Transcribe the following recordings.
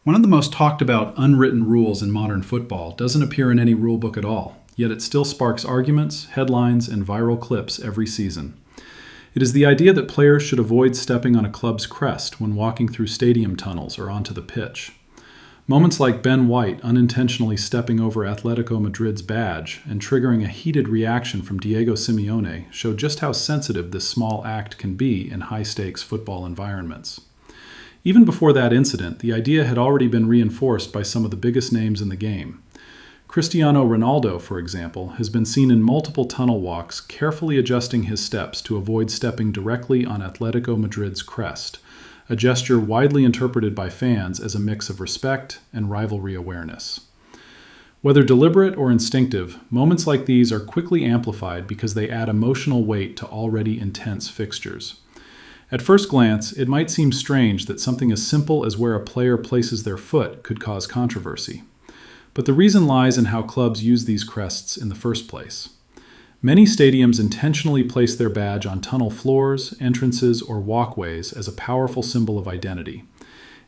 One of the most talked about unwritten rules in modern football doesn't appear in any rule book at all, yet it still sparks arguments, headlines, and viral clips every season. It is the idea that players should avoid stepping on a club's crest when walking through stadium tunnels or onto the pitch. Moments like Ben White unintentionally stepping over Atlético Madrid's badge and triggering a heated reaction from Diego Simeone show just how sensitive this small act can be in high-stakes football environments. Even before that incident, the idea had already been reinforced by some of the biggest names in the game. Cristiano Ronaldo, for example, has been seen in multiple tunnel walks carefully adjusting his steps to avoid stepping directly on Atlético Madrid's crest, a gesture widely interpreted by fans as a mix of respect and rivalry awareness. Whether deliberate or instinctive, moments like these are quickly amplified because they add emotional weight to already intense fixtures. At first glance, it might seem strange that something as simple as where a player places their foot could cause controversy. But the reason lies in how clubs use these crests in the first place. Many stadiums intentionally place their badge on tunnel floors, entrances, or walkways as a powerful symbol of identity.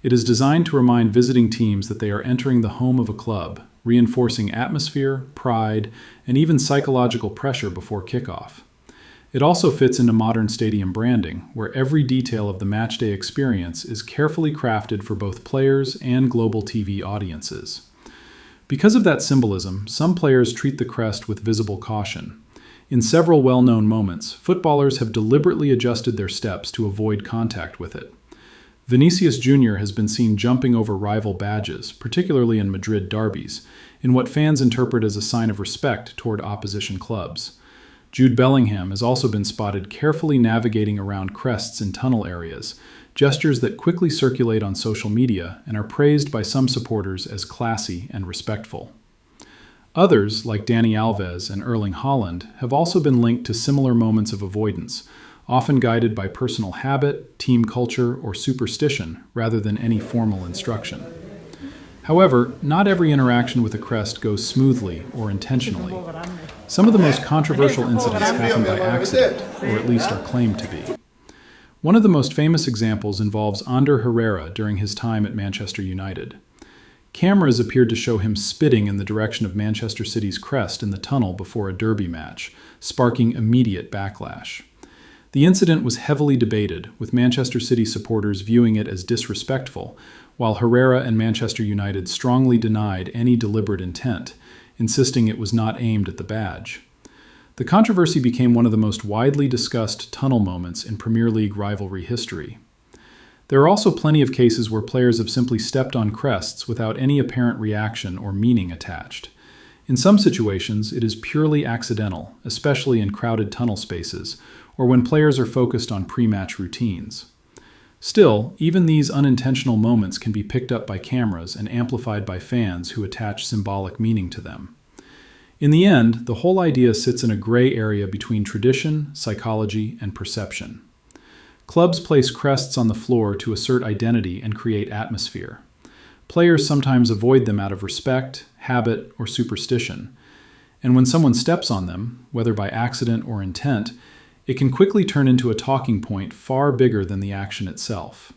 It is designed to remind visiting teams that they are entering the home of a club, reinforcing atmosphere, pride, and even psychological pressure before kickoff. It also fits into modern stadium branding, where every detail of the matchday experience is carefully crafted for both players and global TV audiences. Because of that symbolism, some players treat the crest with visible caution. In several well-known moments, footballers have deliberately adjusted their steps to avoid contact with it. Vinícius Júnior has been seen jumping over rival badges, particularly in Madrid derbies, in what fans interpret as a sign of respect toward opposition clubs. Jude Bellingham has also been spotted carefully navigating around crests in tunnel areas, gestures that quickly circulate on social media and are praised by some supporters as classy and respectful. Others, like Dani Alves and Erling Haaland, have also been linked to similar moments of avoidance, often guided by personal habit, team culture, or superstition rather than any formal instruction. However, not every interaction with a crest goes smoothly or intentionally. Some of the most controversial incidents happen by accident, or at least are claimed to be. One of the most famous examples involves Ander Herrera during his time at Manchester United. Cameras appeared to show him spitting in the direction of Manchester City's crest in the tunnel before a derby match, sparking immediate backlash. The incident was heavily debated, with Manchester City supporters viewing it as disrespectful, while Herrera and Manchester United strongly denied any deliberate intent, insisting it was not aimed at the badge. The controversy became one of the most widely discussed tunnel moments in Premier League rivalry history. There are also plenty of cases where players have simply stepped on crests without any apparent reaction or meaning attached. In some situations, it is purely accidental, especially in crowded tunnel spaces, or when players are focused on pre-match routines. Still, even these unintentional moments can be picked up by cameras and amplified by fans who attach symbolic meaning to them. In the end, the whole idea sits in a gray area between tradition, psychology, and perception. Clubs place crests on the floor to assert identity and create atmosphere. Players sometimes avoid them out of respect, habit, or superstition. And when someone steps on them, whether by accident or intent, it can quickly turn into a talking point far bigger than the action itself.